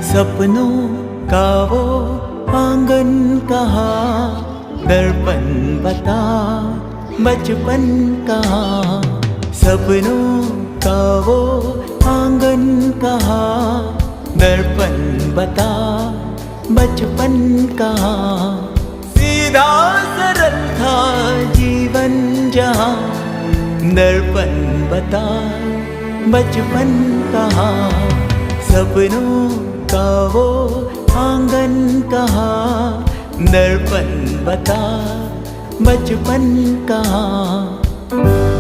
सपनों का वो आंगन कहाँ, दर्पण बता बचपन कहाँ। सपनों का वो आंगन कहाँ, दर्पण बता बचपन कहाँ। सीधा सरल था जीवन जहाँ, दर्पण बता बचपन कहाँ। सपनों का वो आंगन कहाँ, दर्पण बता बचपन कहाँ।